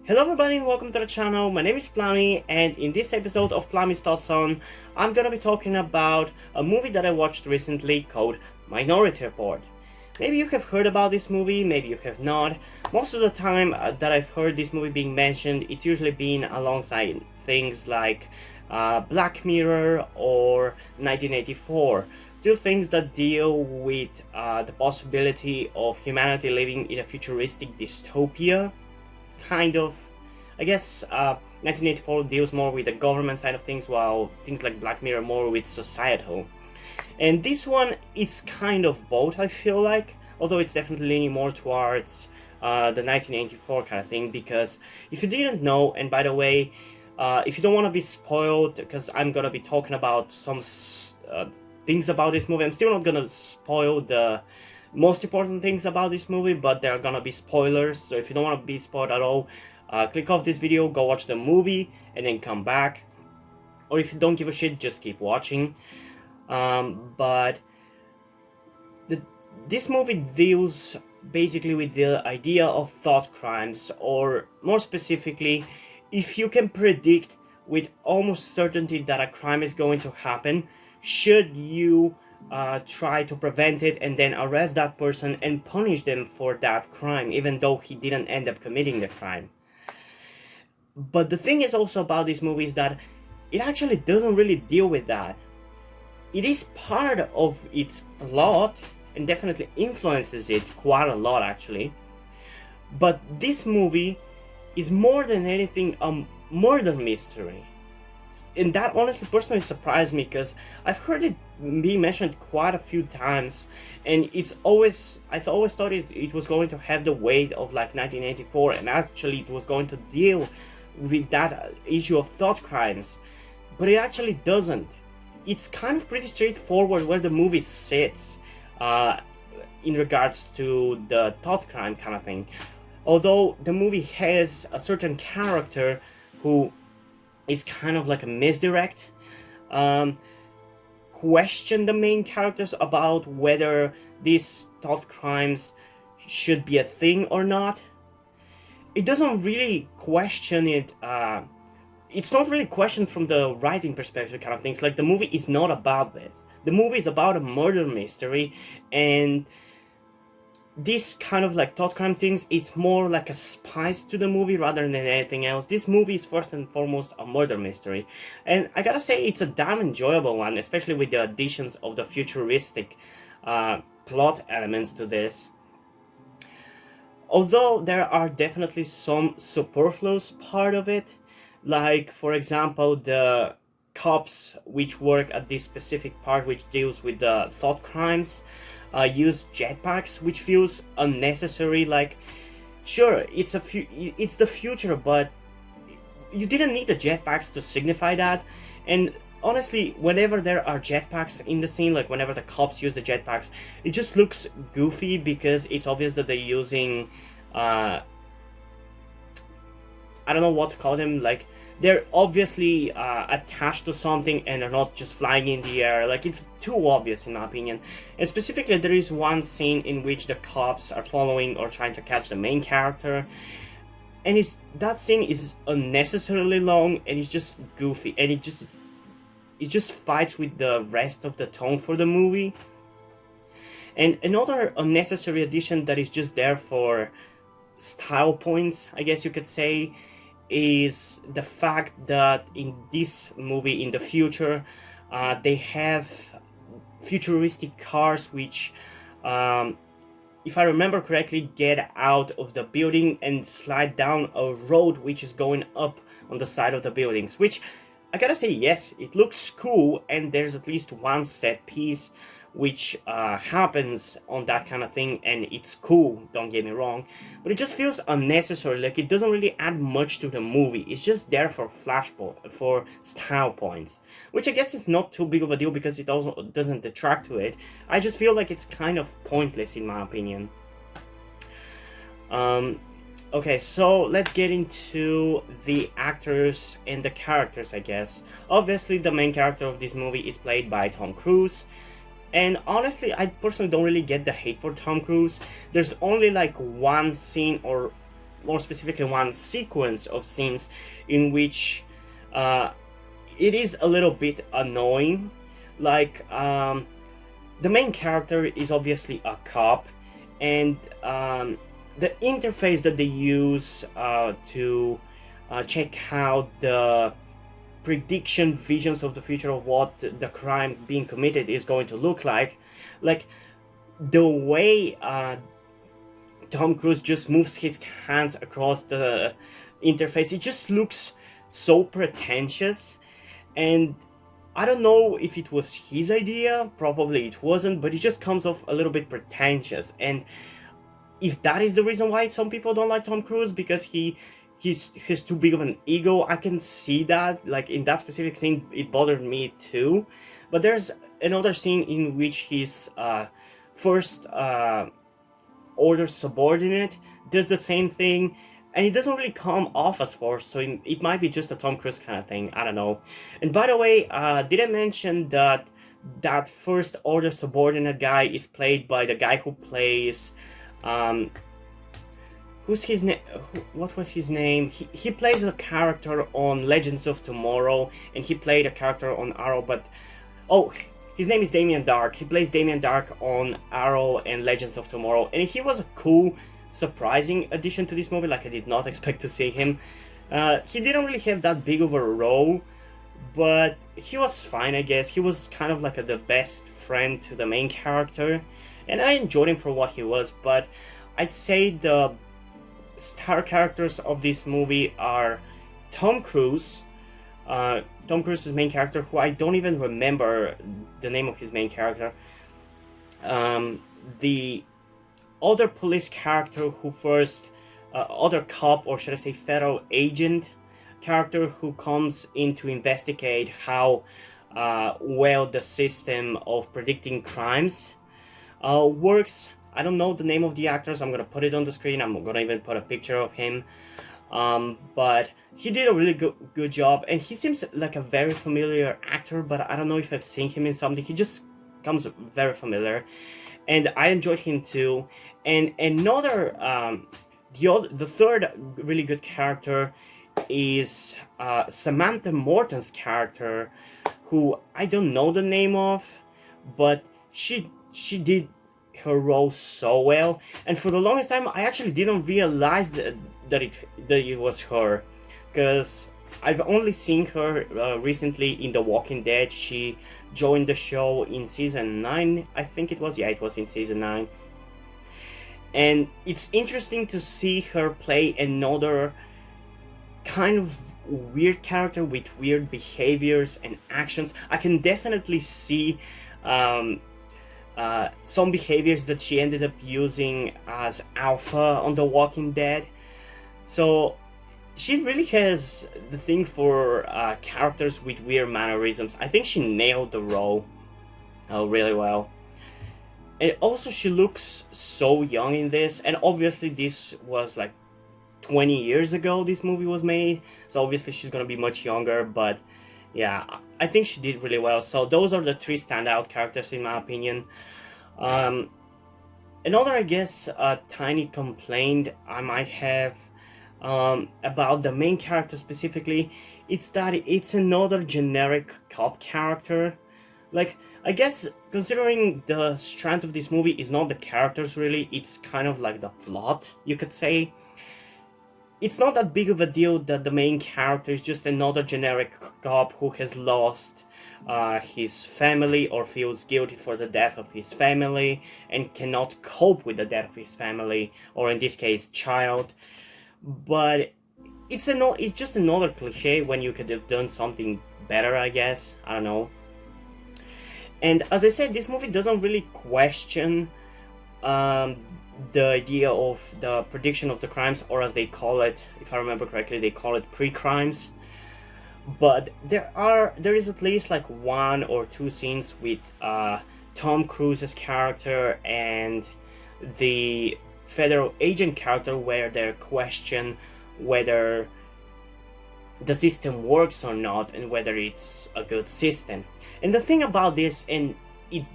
Hello everybody and welcome to the channel. My name is Plami, and in this episode of Plami's Thoughts On, I'm gonna be talking about a movie that I watched recently called Minority Report. Maybe you have heard about this movie, maybe you have not. Most of the time that I've heard this movie being mentioned, it's usually been alongside things like Black Mirror or 1984. Two things that deal with the possibility of humanity living in a futuristic dystopia. Kind of. I guess 1984 deals more with the government side of things, while things like Black Mirror more with societal. And this one, it's kind of both, I feel like, although it's definitely leaning more towards the 1984 kind of thing, because if you didn't know, and by the way, if you don't want to be spoiled, because I'm gonna be talking about some things about this movie, I'm still not gonna spoil the most important things about this movie, but there are gonna be spoilers, so if you don't want to be spoiled at all, click off this video, go watch the movie, and then come back. Or if you don't give a shit, just keep watching. But this movie deals basically with the idea of thought crimes, or more specifically, if you can predict with almost certainty that a crime is going to happen, should you try to prevent it and then arrest that person and punish them for that crime, even though he didn't end up committing the crime. But the thing is also about this movie is that it actually doesn't really deal with that. It is part of its plot and definitely influences it quite a lot, actually. But this movie is more than anything a murder mystery. And that honestly personally surprised me, because I've heard it being mentioned quite a few times, and I've always thought it was going to have the weight of like 1984, and actually it was going to deal with that issue of thought crimes, but it actually doesn't. It's kind of pretty straightforward where the movie sits in regards to the thought crime kind of thing, although the movie has a certain character who is kind of like a misdirect, question the main characters about whether these thought crimes should be a thing or not. It doesn't really question it, it's not really questioned from the writing perspective kind of things. Like, the movie is not about this. The movie is about a murder mystery, and this kind of like thought crime things, it's more like a spice to the movie rather than anything else. This movie is first and foremost a murder mystery, and I gotta say it's a damn enjoyable one, especially with the additions of the futuristic plot elements to this. Although there are definitely some superfluous part of it, like for example the cops which work at this specific part which deals with the thought crimes use jetpacks, which feels unnecessary. Like, sure, it's the future, but you didn't need the jetpacks to signify that. And honestly, whenever there are jetpacks in the scene, like whenever the cops use the jetpacks, it just looks goofy, because it's obvious that they're using I don't know what to call them, like they're obviously attached to something and they're not just flying in the air. Like, it's too obvious in my opinion. And specifically, there is one scene in which the cops are following or trying to catch the main character, and that scene is unnecessarily long, and it's just goofy, and it just fights with the rest of the tone for the movie. And another unnecessary addition that is just there for style points, I guess you could say, is the fact that in this movie, in the future, they have futuristic cars which, if I remember correctly, get out of the building and slide down a road which is going up on the side of the buildings, which I gotta say, yes, it looks cool, and there's at least one set piece which happens on that kind of thing, and it's cool, don't get me wrong, but it just feels unnecessary. Like, it doesn't really add much to the movie. It's just there for for style points, which I guess is not too big of a deal because it also doesn't detract to it. I just feel like it's kind of pointless in my opinion. Okay, so let's get into the actors and the characters, I guess. Obviously, the main character of this movie is played by Tom Cruise. And honestly, I personally don't really get the hate for Tom Cruise. There's only like one scene, or more specifically one sequence of scenes in which it is a little bit annoying. Like, the main character is obviously a cop, and the interface that they use to check how the prediction visions of the future of what the crime being committed is going to look like the way Tom Cruise just moves his hands across the interface, it just looks so pretentious. And I don't know if it was his idea, probably it wasn't, but it just comes off a little bit pretentious. And if that is the reason why some people don't like Tom Cruise, because he's too big of an ego, I can see that. Like, in that specific scene, it bothered me too. But there's another scene in which his first order subordinate does the same thing, and it doesn't really come off as forced, so it might be just a Tom Cruise kind of thing, I don't know. And by the way, did I mention that that first order subordinate guy is played by the guy who plays who's his name? What was his name? He plays a character on Legends of Tomorrow, and he played a character on Arrow, but his name is Damien Dark. He plays Damien Dark on Arrow and Legends of Tomorrow, and he was a cool, surprising addition to this movie. Like, I did not expect to see him. He didn't really have that big of a role, but he was fine, I guess. He was kind of like the best friend to the main character, and I enjoyed him for what he was. But I'd say the star characters of this movie are Tom Cruise, Tom Cruise's main character, who I don't even remember the name of his main character, the other police character who first, other cop, or should I say federal agent character, who comes in to investigate how well the system of predicting crimes works. I don't know the name of the actors. I'm gonna put it on the screen. I'm gonna even put a picture of him. But he did a really good job, and he seems like a very familiar actor, but I don't know if I've seen him in something. He just comes very familiar, and I enjoyed him too. And another, the third really good character is Samantha Morton's character, who I don't know the name of, but she did her role so well, and for the longest time I actually didn't realize that it was her, because I've only seen her recently in The Walking Dead. She joined the show in season 9, I think it was. Yeah, it was in season 9, and it's interesting to see her play another kind of weird character with weird behaviors and actions. I can definitely see some behaviors that she ended up using as Alpha on The Walking Dead. So she really has the thing for characters with weird mannerisms. I think she nailed the role really well. And also, she looks so young in this, and obviously this was like 20 years ago this movie was made, so obviously she's gonna be much younger, but yeah, I think she did really well. So those are the three standout characters in my opinion. Another, I guess, tiny complaint I might have about the main character specifically, it's that it's another generic cop character. Like, I guess considering the strength of this movie is not the characters really, it's kind of like the plot, you could say. It's not that big of a deal that the main character is just another generic cop who has lost his family, or feels guilty for the death of his family and cannot cope with the death of his family, or in this case, child. But it's just another cliche when you could have done something better, I guess. I don't know. And as I said, this movie doesn't really question the idea of the prediction of the crimes, or as they call it, if I remember correctly, they call it pre-crimes. But there is at least like one or two scenes with Tom Cruise's character and the federal agent character where they question whether the system works or not, and whether it's a good system. And the thing about this, and it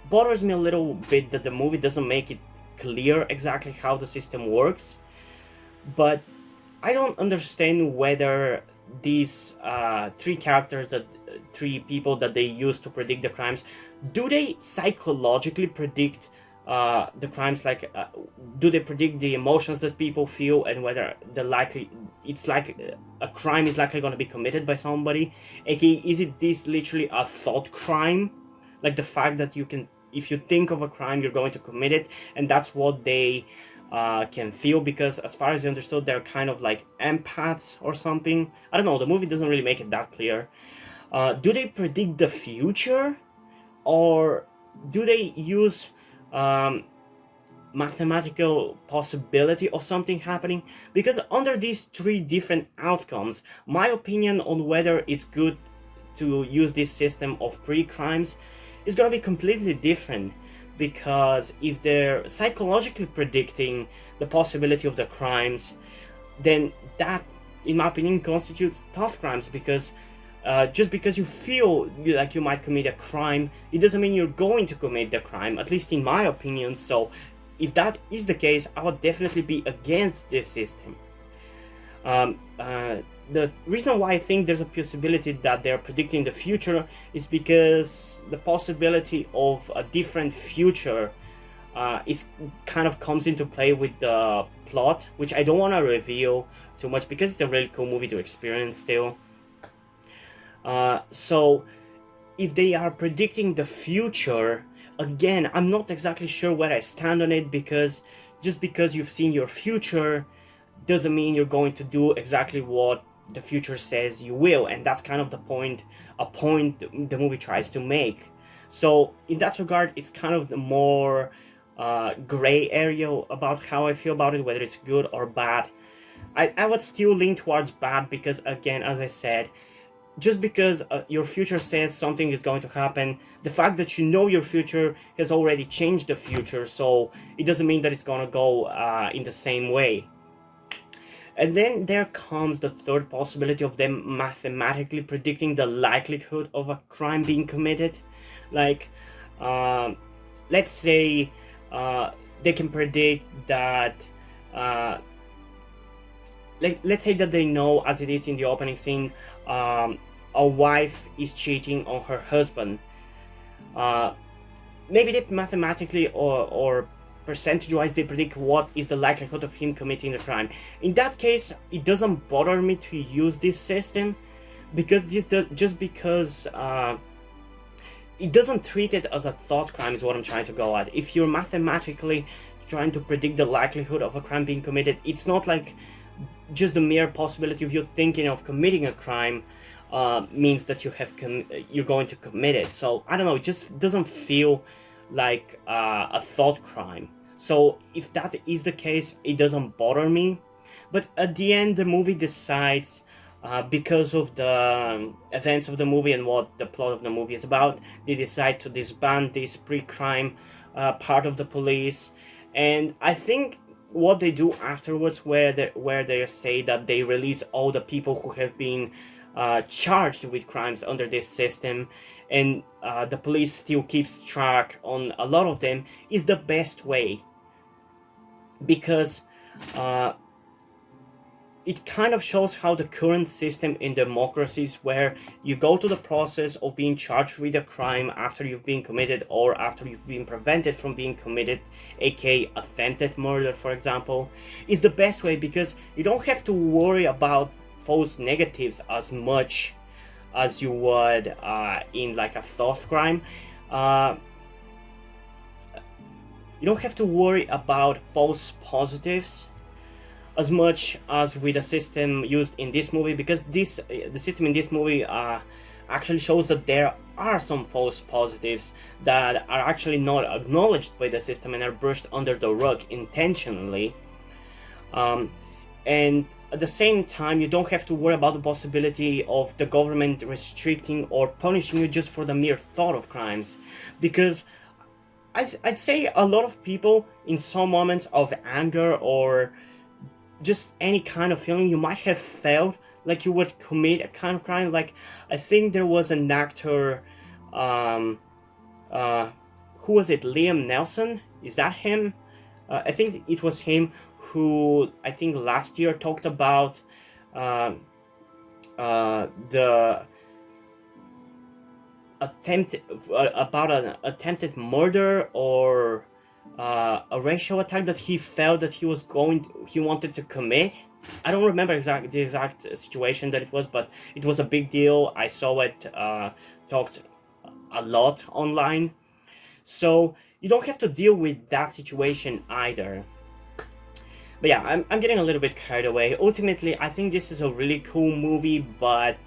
bothers me a little bit that the movie doesn't make it clear exactly how the system works, But I don't understand whether these three people that they use to predict the crimes, do they psychologically predict the crimes? Like, do they predict the emotions that people feel and whether it's like a crime is likely going to be committed by somebody? AKA, is it this literally a thought crime? Like the fact that you can, if you think of a crime, you're going to commit it, and that's what they can feel, because as far as I understood, they're kind of like empaths or something. I don't know, the movie doesn't really make it that clear. Do they predict the future, or do they use mathematical possibility of something happening? Because under these three different outcomes, my opinion on whether it's good to use this system of pre-crimes is going to be completely different. Because if they're psychologically predicting the possibility of the crimes, then that, in my opinion, constitutes tough crimes. Because just because you feel like you might commit a crime, it doesn't mean you're going to commit the crime, at least in my opinion. So if that is the case, I would definitely be against this system. The reason why I think there's a possibility that they're predicting the future is because the possibility of a different future is kind of comes into play with the plot, which I don't want to reveal too much because it's a really cool movie to experience still. So if they are predicting the future, again, I'm not exactly sure where I stand on it, because just because you've seen your future doesn't mean you're going to do exactly what the future says you will, and that's kind of a point the movie tries to make. So in that regard, it's kind of the more gray area about how I feel about it, whether it's good or bad. I would still lean towards bad, because again, as I said, just because your future says something is going to happen, the fact that you know your future has already changed the future, so it doesn't mean that it's going to go in the same way. And then there comes the third possibility of them mathematically predicting the likelihood of a crime being committed. Like, let's say they can predict that, let's say that they know, as it is in the opening scene, a wife is cheating on her husband. Maybe they mathematically or percentage-wise they predict what is the likelihood of him committing the crime. In that case, it doesn't bother me to use this system, because just because it doesn't treat it as a thought crime is what I'm trying to go at. If you're mathematically trying to predict the likelihood of a crime being committed, it's not like just the mere possibility of you thinking of committing a crime means that you're going to commit it. So I don't know, it just doesn't feel like a thought crime. So if that is the case, it doesn't bother me. But at the end, the movie decides, because of the events of the movie and what the plot of the movie is about, they decide to disband this pre-crime part of the police. And I think what they do afterwards, where they say that they release all the people who have been charged with crimes under this system, and the police still keeps track on a lot of them, is the best way. Because it kind of shows how the current system in democracies, where you go to the process of being charged with a crime after you've been committed or after you've been prevented from being committed, aka attempted murder, for example, is the best way, because you don't have to worry about false negatives as much as you would in like a thought crime. You don't have to worry about false positives as much as with the system used in this movie, because the system in this movie actually shows that there are some false positives that are actually not acknowledged by the system and are brushed under the rug intentionally. And at the same time, you don't have to worry about the possibility of the government restricting or punishing you just for the mere thought of crimes. Because I'd say a lot of people, in some moments of anger or just any kind of feeling, you might have felt like you would commit a kind of crime. Like, I think there was an actor, who was it, Liam Neeson? Is that him? I think it was him who, I think last year, talked about the about an attempted murder or a racial attack that he felt that he wanted to commit. I don't remember the exact situation that it was, but it was a big deal. I saw it talked a lot online. So you don't have to deal with that situation either. But yeah, I'm getting a little bit carried away. Ultimately, I think this is a really cool movie, but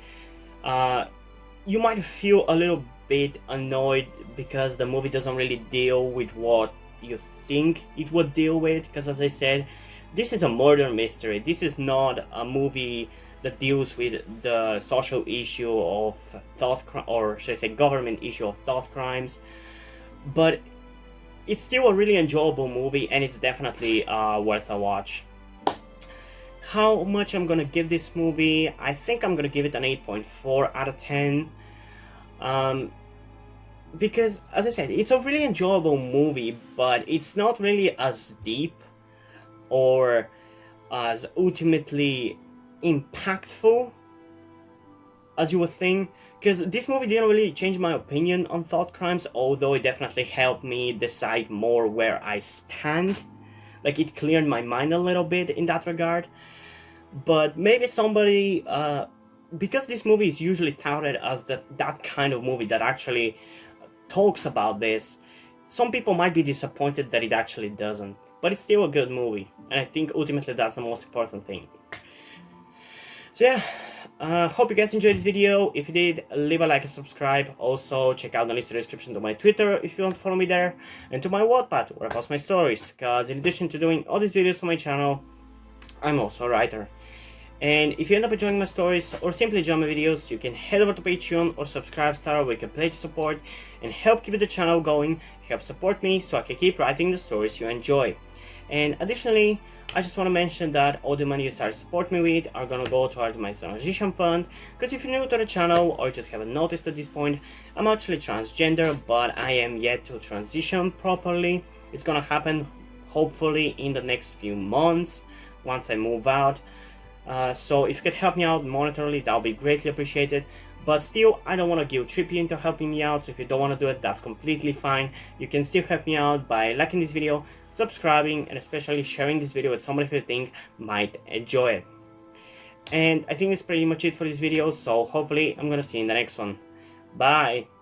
you might feel a little bit annoyed because the movie doesn't really deal with what you think it would deal with. Because as I said, this is a murder mystery. This is not a movie that deals with the social issue of or should I say government issue of thought crimes. But it's still a really enjoyable movie, and it's definitely worth a watch. How much I'm gonna give this movie? I think I'm gonna give it an 8.4 out of 10. Because, as I said, it's a really enjoyable movie, but it's not really as deep or as ultimately impactful as you would think. Because this movie didn't really change my opinion on thought crimes, although it definitely helped me decide more where I stand. Like, it cleared my mind a little bit in that regard. But maybe somebody, because this movie is usually touted as that kind of movie that actually talks about this, some people might be disappointed that it actually doesn't. But it's still a good movie, and I think ultimately that's the most important thing. So yeah, hope you guys enjoyed this video. If you did, leave a like and subscribe. Also, check out the list in the description to my Twitter if you want to follow me there, and to my Wattpad where I post my stories, because in addition to doing all these videos on my channel, I'm also a writer. And if you end up enjoying my stories or simply enjoy my videos, you can head over to Patreon or Subscribestar where you can pledge support and help keep the channel going, help support me so I can keep writing the stories you enjoy. And additionally, I just want to mention that all the money you start to support me with are gonna go toward my transition fund, because if you're new to the channel or just haven't noticed at this point, I'm actually transgender, but I am yet to transition properly. It's gonna happen hopefully in the next few months once I move out. So if you could help me out monetarily, that would be greatly appreciated. But still, I don't want to guilt trip you into helping me out, so if you don't want to do it, that's completely fine. You can still help me out by liking this video, subscribing, and especially sharing this video with somebody who you think might enjoy it. And I think that's pretty much it for this video, so hopefully I'm gonna see you in the next one. Bye!